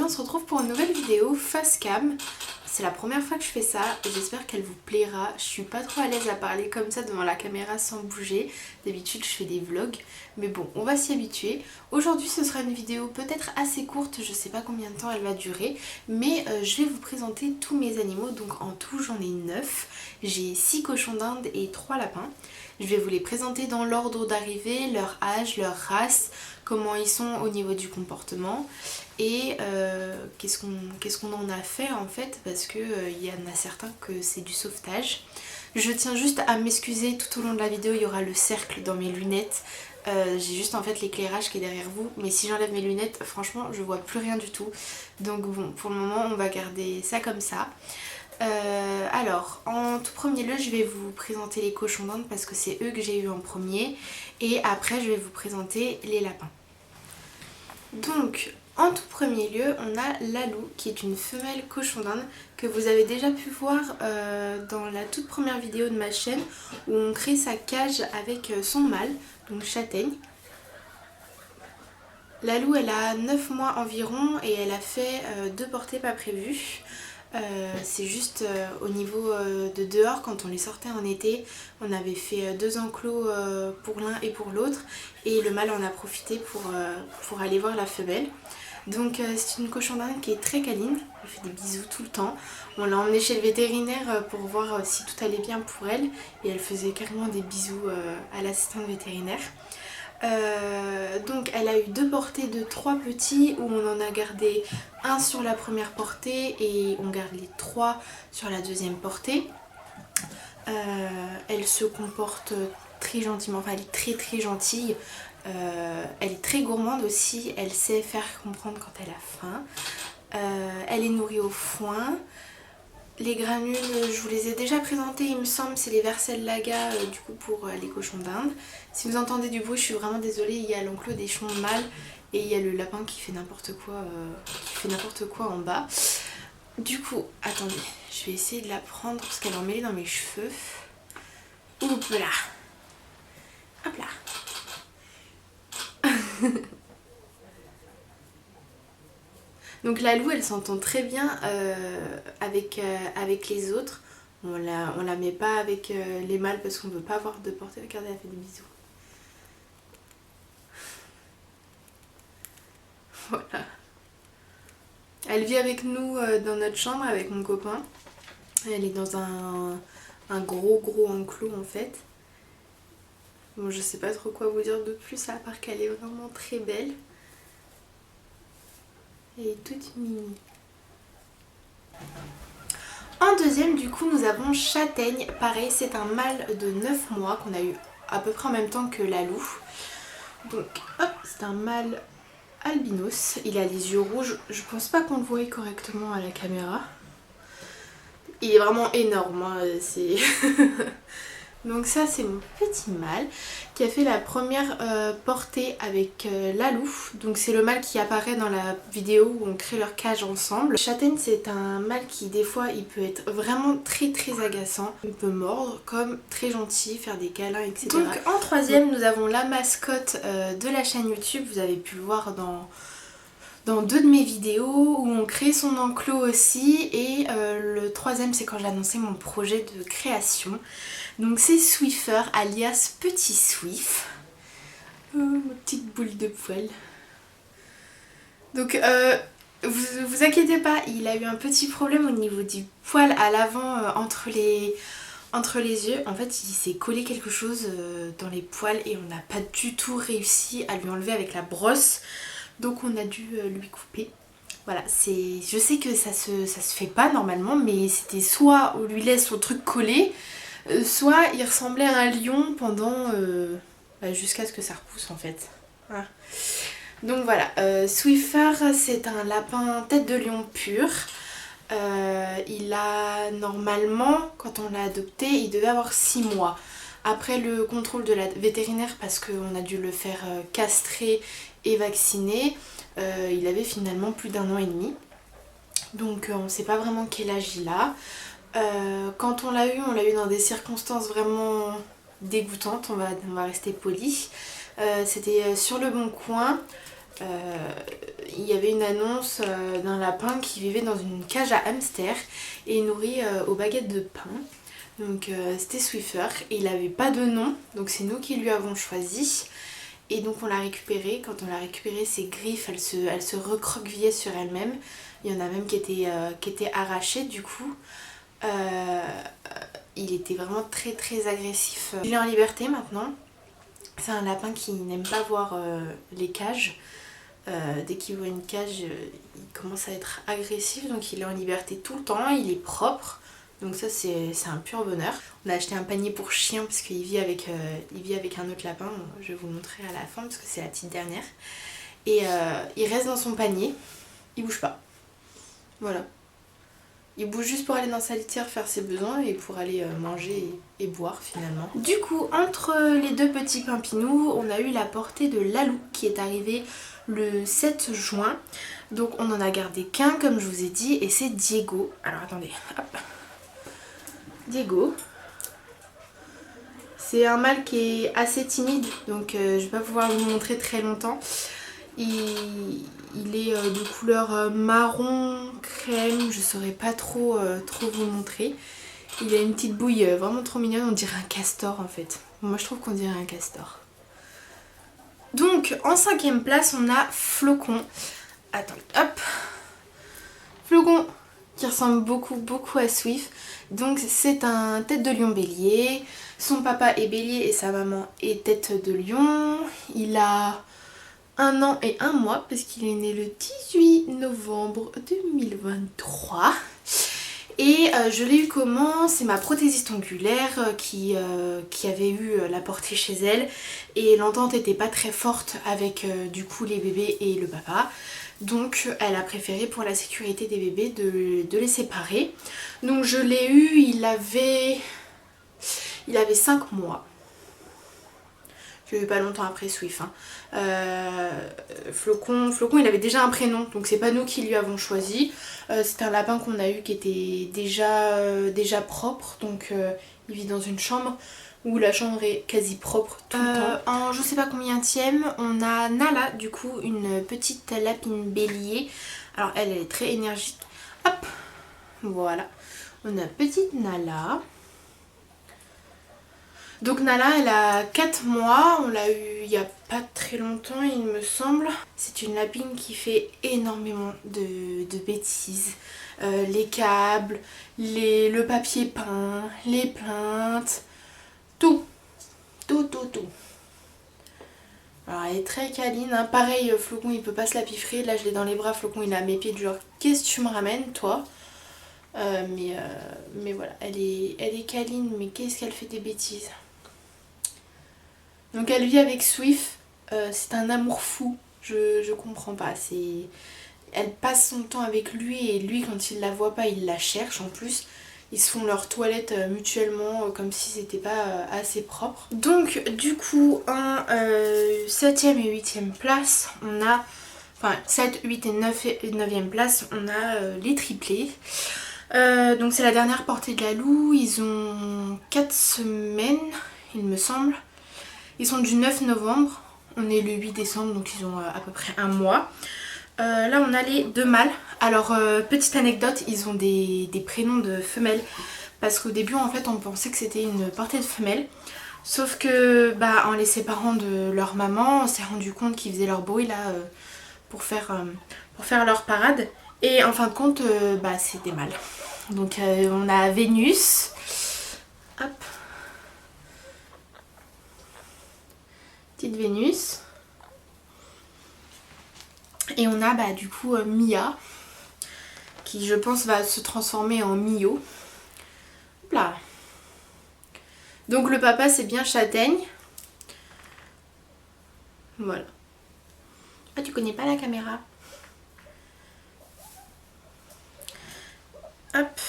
on se retrouve pour une nouvelle vidéo face cam. C'est la première fois que je fais ça et j'espère qu'elle vous plaira. Je suis pas trop à l'aise à parler comme ça devant la caméra sans bouger. D'habitude je fais des vlogs, mais bon, on va s'y habituer. Aujourd'hui ce sera une vidéo peut-être assez courte, je sais pas combien de temps elle va durer, mais je vais vous présenter tous mes animaux. Donc en tout j'en ai 9. J'ai 6 cochons d'Inde et 3 lapins. Je vais vous les présenter dans l'ordre d'arrivée, leur âge, leur race, comment ils sont au niveau du comportement et qu'est-ce qu'on en a fait en fait, parce que il y en a certains que c'est du sauvetage. Je tiens juste à m'excuser, tout au long de la vidéo il y aura le cercle dans mes lunettes. J'ai juste en fait l'éclairage qui est derrière vous, mais si j'enlève mes lunettes franchement je vois plus rien du tout. Donc bon, pour le moment on va garder ça comme ça. Alors en tout premier lieu je vais vous présenter les cochons d'Inde parce que c'est eux que j'ai eu en premier, et après je vais vous présenter les lapins. Donc en tout premier lieu on a Lalou qui est une femelle cochon d'Inde que vous avez déjà pu voir dans la toute première vidéo de ma chaîne où on crée sa cage avec son mâle, donc Châtaigne. Lalou elle a 9 mois environ et elle a fait 2 portées pas prévues. C'est juste au niveau de dehors, quand on les sortait en été, on avait fait 2 enclos pour l'un et pour l'autre, et le mâle en a profité pour aller voir la femelle. Donc c'est une cochon d'Inde qui est très câline, elle fait des bisous tout le temps. On l'a emmenée chez le vétérinaire pour voir si tout allait bien pour elle, et elle faisait carrément des bisous à l'assistante vétérinaire. Donc elle a eu 2 portées de 3 petits où on en a gardé un sur la première portée et on garde les 3 sur la deuxième portée. Elle se comporte très gentiment, enfin elle est très gentille. Elle est très gourmande aussi, elle sait faire comprendre quand elle a faim. Elle est nourrie au foin. Les granules, je vous les ai déjà présentés il me semble, c'est les Vercel-Laga du coup pour les cochons d'Inde. Si vous entendez du bruit, je suis vraiment désolée, il y a l'enclos des chons mâles et il y a le lapin qui fait n'importe quoi en bas. Du coup, attendez, je vais essayer de la prendre parce qu'elle est emmêlée dans mes cheveux. Oups là. Hop là. Donc Lalou elle s'entend très bien avec les autres. On la met pas avec les mâles parce qu'on veut pas avoir de portée. Regardez, elle fait des bisous. Voilà. Elle vit avec nous dans notre chambre avec mon copain. Elle est dans un gros enclos en fait. Bon, je sais pas trop quoi vous dire de plus à part qu'elle est vraiment très belle. Elle est toute mimi. En deuxième du coup nous avons Châtaigne. Pareil, c'est un mâle de 9 mois qu'on a eu à peu près en même temps que Lalou. Donc hop, c'est un mâle albinos. Il a les yeux rouges. Je pense pas qu'on le voie correctement à la caméra. Il est vraiment énorme, hein, c'est... Donc ça c'est mon petit mâle qui a fait la première portée avec Lalou. Donc c'est le mâle qui apparaît dans la vidéo où on crée leur cage ensemble. Châtaigne c'est un mâle qui des fois il peut être vraiment très agaçant. Il peut mordre comme très gentil, faire des câlins, etc. Donc en troisième nous avons la mascotte de la chaîne YouTube. Vous avez pu le voir dans 2 de mes vidéos où on crée son enclos aussi, et le troisième c'est quand j'ai annoncé mon projet de création. Donc c'est Swiffer alias Petit Swift. Oh, ma petite boule de poil. Donc vous inquiétez pas, il a eu un petit problème au niveau du poil à l'avant entre les yeux. En fait il s'est collé quelque chose dans les poils et on n'a pas du tout réussi à lui enlever avec la brosse. Donc on a dû lui couper. Voilà, je sais que ça se fait pas normalement, mais c'était soit on lui laisse son truc collé, soit il ressemblait à un lion pendant jusqu'à ce que ça repousse en fait. Voilà. Donc voilà, Swiffer c'est un lapin tête de lion pur. Il a normalement, quand on l'a adopté, il devait avoir 6 mois. Après le contrôle de la vétérinaire, parce qu'on a dû le faire castrer et vacciner, il avait finalement plus d'1 an et demi. Donc on ne sait pas vraiment quel âge il a. Quand on l'a eu dans des circonstances vraiment dégoûtantes, on va rester poli. C'était sur le Bon Coin. il y avait une annonce d'un lapin qui vivait dans une cage à hamster et nourri aux baguettes de pain. Donc c'était Swiffer et il n'avait pas de nom, donc c'est nous qui lui avons choisi. Et donc on l'a récupéré. Quand on l'a récupéré, ses griffes elles se recroquevillaient sur elles-mêmes. Il y en a même qui étaient arrachées du coup. Il était vraiment très très agressif. Il est en liberté maintenant. C'est un lapin qui n'aime pas voir les cages. Dès qu'il voit une cage, il commence à être agressif. Donc il est en liberté tout le temps, il est propre. Donc ça c'est un pur bonheur. On a acheté un panier pour chien parce qu'il vit avec un autre lapin. Je vais vous le montrer à la fin parce que c'est la petite dernière. Et il reste dans son panier, il bouge pas. Voilà. Il bouge juste pour aller dans sa litière faire ses besoins et pour aller manger et boire finalement. Du coup, entre les deux petits pimpinous, on a eu la portée de Lalou qui est arrivée le 7 juin. Donc on en a gardé qu'un comme je vous ai dit et c'est Diego. Alors attendez, hop. Diego. C'est un mâle qui est assez timide donc je vais pas pouvoir vous le montrer très longtemps. Il est de couleur marron, crème, je saurais pas trop vous montrer. Il a une petite bouille vraiment trop mignonne, on dirait un castor en fait. Moi je trouve qu'on dirait un castor. Donc en 5ème place on a Flocon. Attendez, hop. Flocon qui ressemble beaucoup à Swift. Donc c'est un tête de lion bélier. Son papa est bélier et sa maman est tête de lion. Il a 1 an et 1 mois parce qu'il est né le 18 novembre 2023. Et je l'ai eu comment? C'est ma prothésiste ongulaire qui avait eu la portée chez elle. Et l'entente n'était pas très forte avec du coup les bébés et le papa. Donc elle a préféré pour la sécurité des bébés de les séparer. Donc je l'ai eu, il avait 5 mois. Je l'ai eu pas longtemps après Swift. Flocon, il avait déjà un prénom, donc c'est pas nous qui lui avons choisi. C'était un lapin qu'on a eu qui était déjà propre, donc il vit dans une chambre où la chambre est quasi propre tout le temps. En je sais pas combienième, on a Nala, du coup, une petite lapine bélier. Alors elle est très énergique. Hop, voilà. On a petite Nala. Donc Nala elle a 4 mois, on l'a eu il y a pas très longtemps il me semble. C'est une lapine qui fait énormément de bêtises. Les câbles, le papier peint, les plaintes, tout. Alors elle est très câline, hein. Pareil Flocon il peut pas se la piffrer, là je l'ai dans les bras, Flocon il est à mes pieds du genre qu'est-ce que tu me ramènes toi? Mais voilà, elle est câline mais qu'est-ce qu'elle fait des bêtises. Donc elle vit avec Swift, c'est un amour fou, je comprends pas. Elle passe son temps avec lui et lui quand il la voit pas il la cherche en plus. Ils se font leur toilette mutuellement comme si c'était pas assez propre. Donc du coup en 7ème et 8ème place on a, enfin 7, 8 et 9ème place on a les triplés. Donc c'est la dernière portée de Lalou, ils ont 4 semaines il me semble. Ils sont du 9 novembre, on est le 8 décembre donc ils ont à peu près 1 mois. Là on a les 2 mâles. Alors petite anecdote, ils ont des prénoms de femelles. Parce qu'au début en fait on pensait que c'était une portée de femelles. Sauf que en les séparant de leur maman, on s'est rendu compte qu'ils faisaient leur bruit là pour faire leur parade. Et en fin de compte c'est des mâles. Donc on a Vénus. Hop. Petite Vénus. Et on a du coup Mia qui je pense va se transformer en Mio. Hop là. Donc le papa c'est bien châtaigne. Voilà. Ah tu connais pas la caméra. Hop.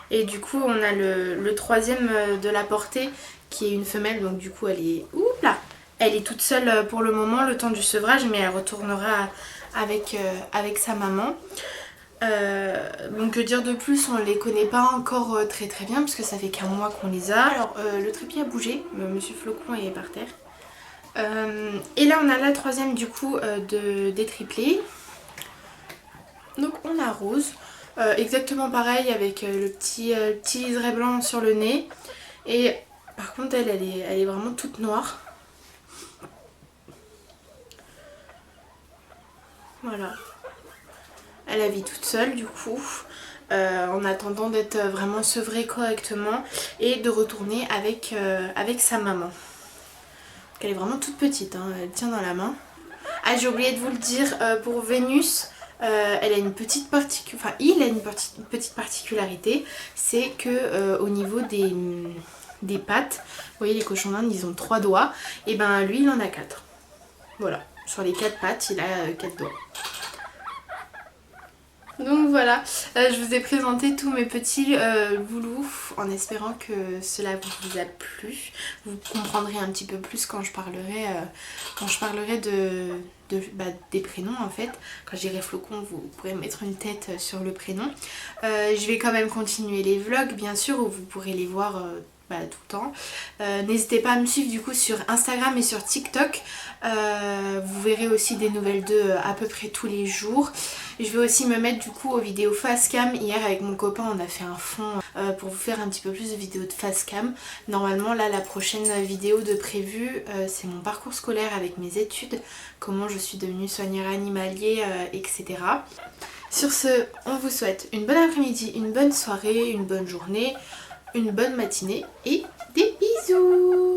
Et du coup on a le 3ème de la portée qui est une femelle donc du coup elle est... Oups là. Elle est toute seule pour le moment, le temps du sevrage, mais elle retournera avec sa maman. Donc que dire de plus, on les connaît pas encore très bien, parce que ça fait qu'1 mois qu'on les a. Alors le trépied a bougé, Monsieur Flocon est par terre. Et là on a la troisième du coup des triplés. Donc on a Rose, exactement pareil avec le petit liseré blanc sur le nez. Et par contre elle est vraiment toute noire. Voilà. Elle la vit toute seule du coup. En attendant d'être vraiment sevrée correctement et de retourner avec sa maman. Donc elle est vraiment toute petite, hein, elle tient dans la main. Ah, j'ai oublié de vous le dire, pour Vénus, elle a une petite il a une petite particularité, c'est que au niveau des pattes, vous voyez les cochons d'Inde ils ont 3 doigts, et ben lui il en a 4. Voilà, sur les 4 pattes il a 4 doigts. Donc voilà, je vous ai présenté tous mes petits loulous en espérant que cela vous a plu. Vous comprendrez un petit peu plus quand je parlerai, des prénoms en fait. Quand j'irai flocon, vous pourrez mettre une tête sur le prénom. Je vais quand même continuer les vlogs bien sûr où vous pourrez les voir tout le temps. N'hésitez pas à me suivre du coup sur Instagram et sur TikTok. Vous verrez aussi des nouvelles d'eux à peu près tous les jours. Je vais aussi me mettre du coup aux vidéos face cam. Hier avec mon copain on a fait un fond pour vous faire un petit peu plus de vidéos de face cam. Normalement là la prochaine vidéo de prévue c'est mon parcours scolaire avec mes études, comment je suis devenue soigneur animalier, etc. Sur ce, on vous souhaite une bonne après-midi, une bonne soirée, une bonne journée, une bonne matinée et des bisous.